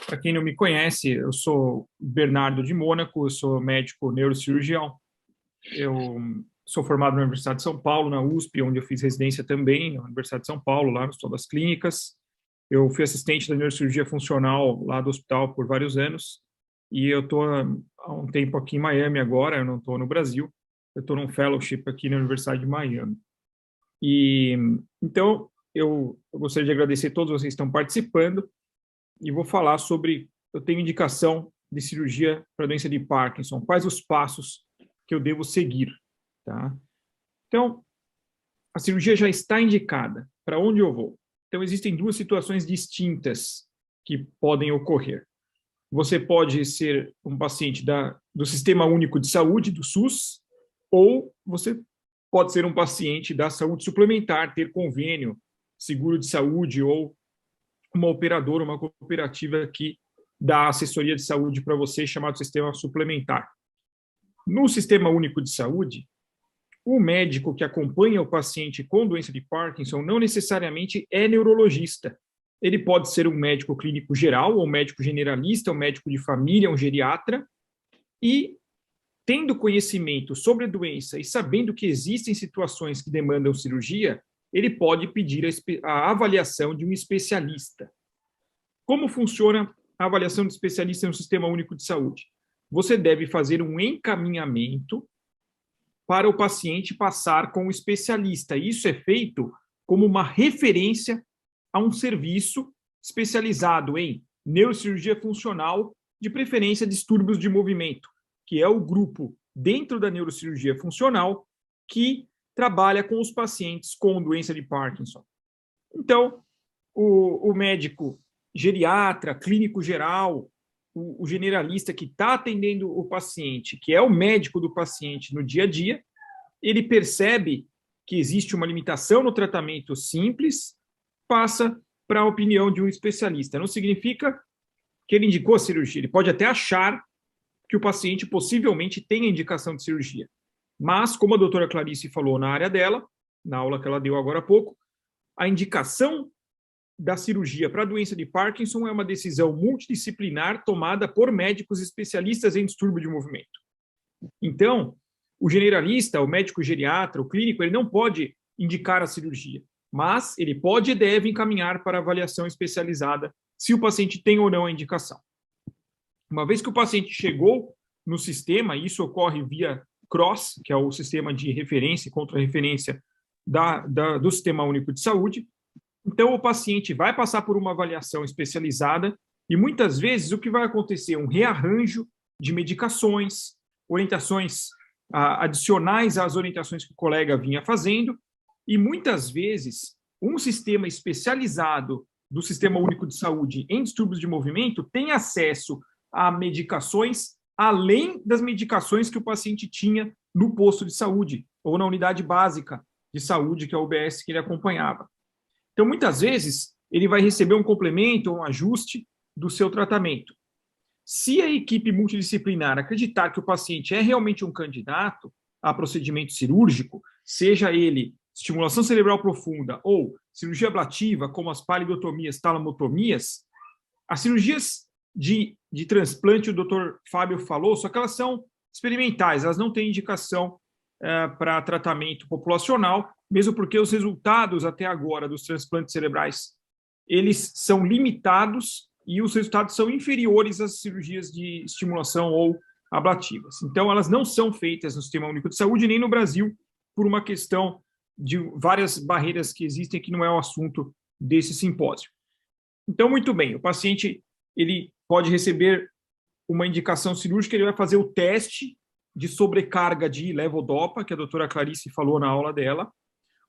Para quem não me conhece, eu sou Bernardo de Mônaco, eu sou médico neurocirurgião. Eu sou formado na Universidade de São Paulo, na USP, onde eu fiz residência também, na Universidade de São Paulo, lá no Hospital das Clínicas. Eu fui assistente da neurocirurgia funcional lá do hospital por vários anos. E eu estou há um tempo aqui em Miami agora, eu não estou no Brasil. Eu estou num fellowship aqui na Universidade de Miami. E então, eu gostaria de agradecer a todos vocês que estão participando e vou falar sobre, eu tenho indicação de cirurgia para a doença de Parkinson, quais os passos que eu devo seguir, tá? Então, a cirurgia já está indicada, para onde eu vou? Então, existem duas situações distintas que podem ocorrer. Você pode ser um paciente do Sistema Único de Saúde, do SUS, ou você pode ser um paciente da saúde suplementar, ter convênio, seguro de saúde ou uma operadora, uma cooperativa que dá assessoria de saúde para você, chamado sistema suplementar. No Sistema Único de Saúde, o médico que acompanha o paciente com doença de Parkinson não necessariamente é neurologista. Ele pode ser um médico clínico geral, ou um médico generalista, um médico de família, um geriatra, e tendo conhecimento sobre a doença e sabendo que existem situações que demandam cirurgia, ele pode pedir a avaliação de um especialista. Como funciona a avaliação de especialista no Sistema Único de Saúde? Você deve fazer um encaminhamento para o paciente passar com o especialista. Isso é feito como uma referência a um serviço especializado em neurocirurgia funcional, de preferência distúrbios de movimento, que é o grupo dentro da neurocirurgia funcional que trabalha com os pacientes com doença de Parkinson. Então, o médico geriatra, clínico geral, o generalista que está atendendo o paciente, que é o médico do paciente no dia a dia, ele percebe que existe uma limitação no tratamento simples, passa para a opinião de um especialista. Não significa que ele indicou a cirurgia, ele pode até achar que o paciente possivelmente tenha indicação de cirurgia. Mas, como a doutora Clarice falou na área dela, na aula que ela deu agora há pouco, a indicação da cirurgia para a doença de Parkinson é uma decisão multidisciplinar tomada por médicos especialistas em distúrbio de movimento. Então, o generalista, o médico geriatra, o clínico, ele não pode indicar a cirurgia, mas ele pode e deve encaminhar para avaliação especializada se o paciente tem ou não a indicação. Uma vez que o paciente chegou no sistema, isso ocorre via CROSS, que é o sistema de referência e contra-referência do Sistema Único de Saúde. Então, o paciente vai passar por uma avaliação especializada e, muitas vezes, o que vai acontecer é um rearranjo de medicações, orientações adicionais às orientações que o colega vinha fazendo, e, muitas vezes, um sistema especializado do Sistema Único de Saúde em distúrbios de movimento tem acesso a medicações além das medicações que o paciente tinha no posto de saúde ou na unidade básica de saúde, que é a UBS que ele acompanhava. Então, muitas vezes, ele vai receber um complemento ou um ajuste do seu tratamento. Se a equipe multidisciplinar acreditar que o paciente é realmente um candidato a procedimento cirúrgico, seja ele estimulação cerebral profunda ou cirurgia ablativa, como as palidotomias, talamotomias, as cirurgias de transplante, o Dr. Fábio falou, só que elas são experimentais, elas não têm indicação para tratamento populacional, mesmo porque os resultados até agora dos transplantes cerebrais, eles são limitados e os resultados são inferiores às cirurgias de estimulação ou ablativas. Então, elas não são feitas no Sistema Único de Saúde, nem no Brasil, por uma questão de várias barreiras que existem, que não é o assunto desse simpósio. Então, muito bem, o paciente ele pode receber uma indicação cirúrgica, ele vai fazer o teste de sobrecarga de levodopa, que a doutora Clarice falou na aula dela.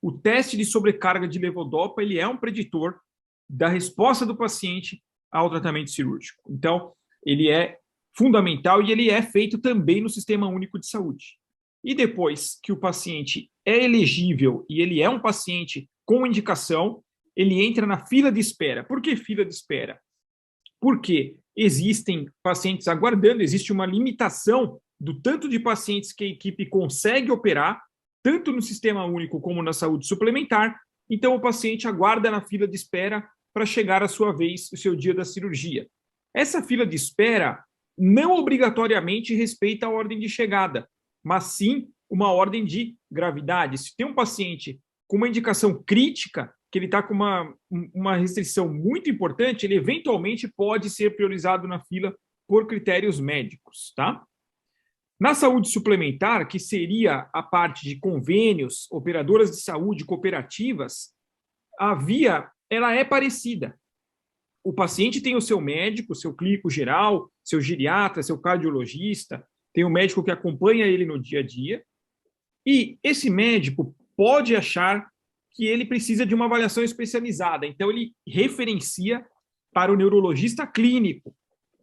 O teste de sobrecarga de levodopa, ele é um preditor da resposta do paciente ao tratamento cirúrgico. Então, ele é fundamental e ele é feito também no Sistema Único de Saúde. E depois que o paciente é elegível e ele é um paciente com indicação, ele entra na fila de espera. Por que fila de espera? Porque existem pacientes aguardando, existe uma limitação do tanto de pacientes que a equipe consegue operar, tanto no Sistema Único como na saúde suplementar, então o paciente aguarda na fila de espera para chegar a sua vez, o seu dia da cirurgia. Essa fila de espera não obrigatoriamente respeita a ordem de chegada, mas sim uma ordem de gravidade. Se tem um paciente com uma indicação crítica, que ele está com uma restrição muito importante, ele eventualmente pode ser priorizado na fila por critérios médicos, tá? Na saúde suplementar, que seria a parte de convênios, operadoras de saúde, cooperativas, a via ela é parecida. O paciente tem o seu médico, seu clínico geral, seu geriatra, seu cardiologista, tem um médico que acompanha ele no dia a dia, e esse médico pode achar que ele precisa de uma avaliação especializada, então ele referencia para o neurologista clínico,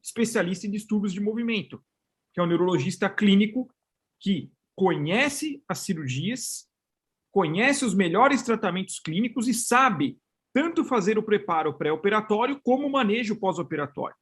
especialista em distúrbios de movimento, que é um neurologista clínico que conhece as cirurgias, conhece os melhores tratamentos clínicos e sabe tanto fazer o preparo pré-operatório como o manejo pós-operatório.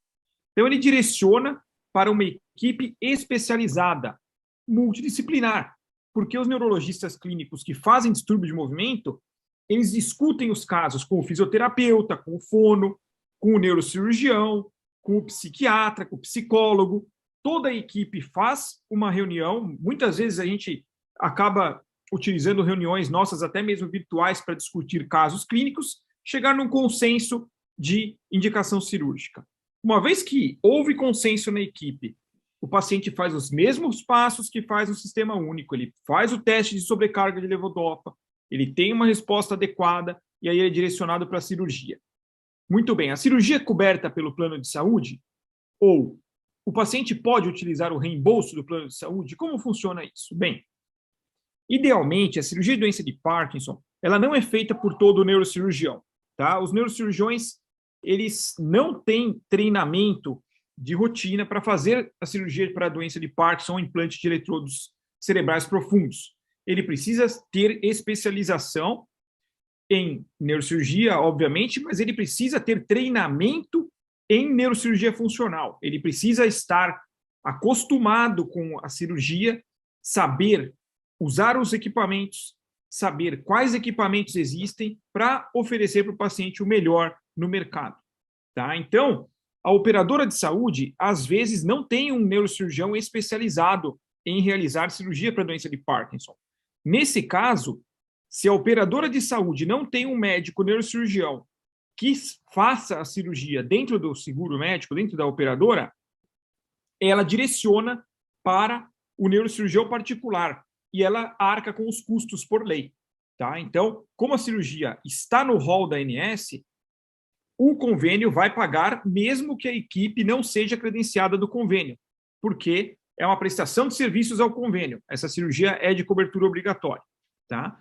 Então, ele direciona para uma equipe especializada, multidisciplinar, porque os neurologistas clínicos que fazem distúrbio de movimento, eles discutem os casos com o fisioterapeuta, com o fono, com o neurocirurgião, com o psiquiatra, com o psicólogo. Toda a equipe faz uma reunião, muitas vezes a gente acaba utilizando reuniões nossas, até mesmo virtuais, para discutir casos clínicos, chegar num consenso de indicação cirúrgica. Uma vez que houve consenso na equipe, o paciente faz os mesmos passos que faz no Sistema Único, ele faz o teste de sobrecarga de levodopa, ele tem uma resposta adequada e aí ele é direcionado para a cirurgia. Muito bem, a cirurgia é coberta pelo plano de saúde? Ou o paciente pode utilizar o reembolso do plano de saúde? Como funciona isso? Bem, idealmente, a cirurgia de doença de Parkinson, ela não é feita por todo o neurocirurgião, tá? Os neurocirurgiões, eles não têm treinamento de rotina para fazer a cirurgia para a doença de Parkinson ou implante de eletrodos cerebrais profundos. Ele precisa ter especialização em neurocirurgia, obviamente, mas ele precisa ter treinamento em neurocirurgia funcional. Ele precisa estar acostumado com a cirurgia, saber usar os equipamentos, saber quais equipamentos existem para oferecer para o paciente o melhor no mercado. Tá? Então, a operadora de saúde, às vezes, não tem um neurocirurgião especializado em realizar cirurgia para a doença de Parkinson. Nesse caso, se a operadora de saúde não tem um médico neurocirurgião que faça a cirurgia dentro do seguro médico, dentro da operadora, ela direciona para o neurocirurgião particular e ela arca com os custos por lei. Tá? Então, como a cirurgia está no rol da ANS, o convênio vai pagar mesmo que a equipe não seja credenciada do convênio, porque é uma prestação de serviços ao convênio. Essa cirurgia é de cobertura obrigatória. Tá?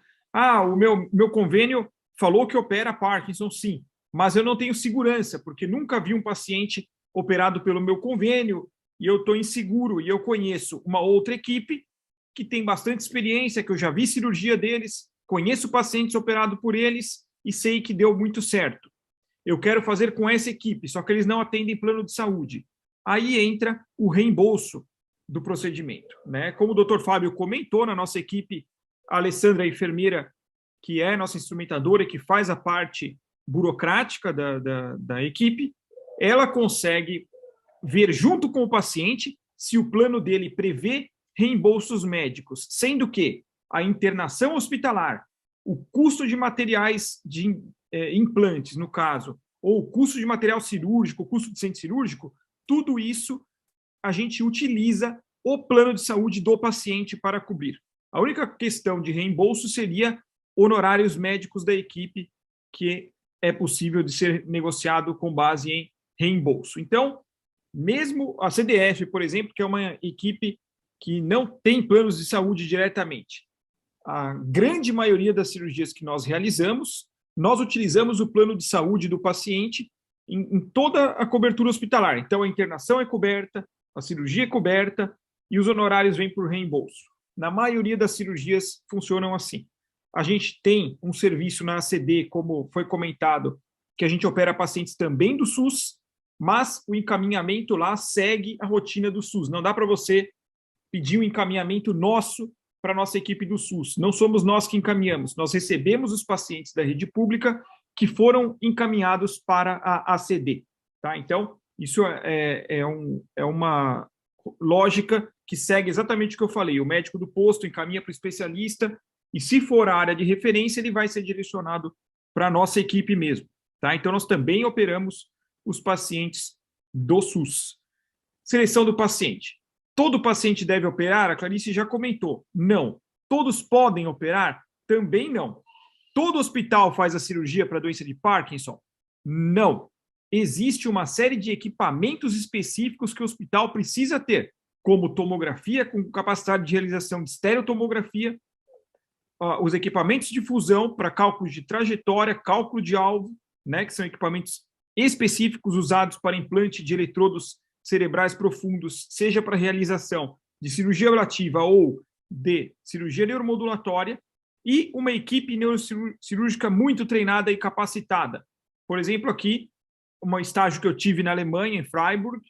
O meu convênio falou que opera Parkinson, sim, mas eu não tenho segurança, porque nunca vi um paciente operado pelo meu convênio e eu estou inseguro e eu conheço uma outra equipe que tem bastante experiência, que eu já vi cirurgia deles, conheço pacientes operados por eles e sei que deu muito certo. Eu quero fazer com essa equipe, só que eles não atendem plano de saúde. Aí entra o reembolso do procedimento. Né? Como o Dr. Fábio comentou, na nossa equipe, a Alessandra, a enfermeira, que é nossa instrumentadora e que faz a parte burocrática da equipe, ela consegue ver junto com o paciente se o plano dele prevê reembolsos médicos, sendo que a internação hospitalar, o custo de materiais de implantes, no caso, ou o custo de material cirúrgico, o custo de centro cirúrgico, tudo isso a gente utiliza o plano de saúde do paciente para cobrir. A única questão de reembolso seria honorários médicos da equipe, que é possível de ser negociado com base em reembolso. Então, mesmo a CDF, por exemplo, que é uma equipe que não tem planos de saúde diretamente, a grande maioria das cirurgias que nós realizamos, nós utilizamos o plano de saúde do paciente em toda a cobertura hospitalar. Então, a internação é coberta, a cirurgia é coberta e os honorários vêm por reembolso. Na maioria das cirurgias funcionam assim. A gente tem um serviço na ACD, como foi comentado, que a gente opera pacientes também do SUS, mas o encaminhamento lá segue a rotina do SUS. Não dá para você pedir um encaminhamento nosso para a nossa equipe do SUS. Não somos nós que encaminhamos, nós recebemos os pacientes da rede pública que foram encaminhados para a ACD. Tá? Então, isso é uma lógica que segue exatamente o que eu falei. O médico do posto encaminha para o especialista e, se for a área de referência, ele vai ser direcionado para a nossa equipe mesmo. Tá? Então, nós também operamos os pacientes do SUS. Seleção do paciente. Todo paciente deve operar? A Clarice já comentou. Não. Todos podem operar? Também não. Todo hospital faz a cirurgia para a doença de Parkinson? Não. Existe uma série de equipamentos específicos que o hospital precisa ter, como tomografia com capacidade de realização de estereotomografia, os equipamentos de fusão para cálculos de trajetória, cálculo de alvo, né, que são equipamentos específicos usados para implante de eletrodos cerebrais profundos, seja para realização de cirurgia ablativa ou de cirurgia neuromodulatória, e uma equipe neurocirúrgica muito treinada e capacitada. Por exemplo, aqui, um estágio que eu tive na Alemanha, em Freiburg,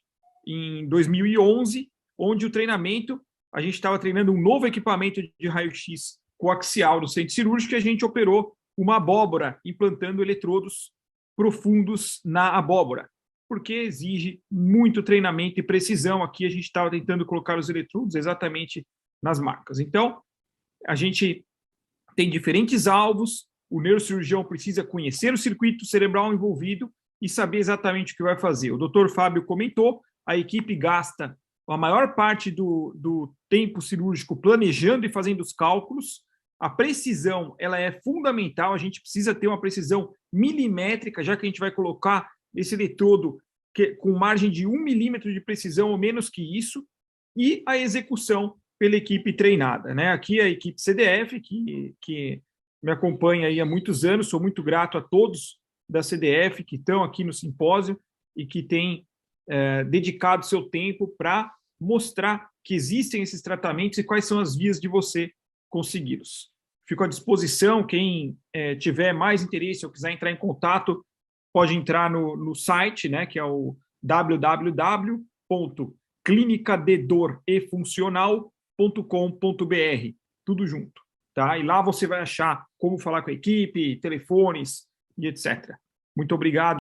em 2011, onde o treinamento, a gente estava treinando um novo equipamento de raio-x coaxial no centro cirúrgico e a gente operou uma abóbora, implantando eletrodos profundos na abóbora, porque exige muito treinamento e precisão. Aqui a gente estava tentando colocar os eletrodos exatamente nas marcas. Então, a gente tem diferentes alvos, o neurocirurgião precisa conhecer o circuito cerebral envolvido e saber exatamente o que vai fazer. O doutor Fábio comentou, a equipe gasta a maior parte do tempo cirúrgico planejando e fazendo os cálculos. A precisão, ela é fundamental, a gente precisa ter uma precisão milimétrica, já que a gente vai colocar esse eletrodo com margem de 1 milímetro de precisão ou menos que isso, e a execução pela equipe treinada. Né? Aqui a equipe CDF, que me acompanha aí há muitos anos, sou muito grato a todos da CDF que estão aqui no simpósio e que têm dedicado seu tempo para mostrar que existem esses tratamentos e quais são as vias de você consegui-los. Fico à disposição, quem tiver mais interesse ou quiser entrar em contato, pode entrar no site, né, que é o www.clinicadedorefuncional.com.br, tudo junto, tá? E lá você vai achar como falar com a equipe, telefones e etc. Muito obrigado.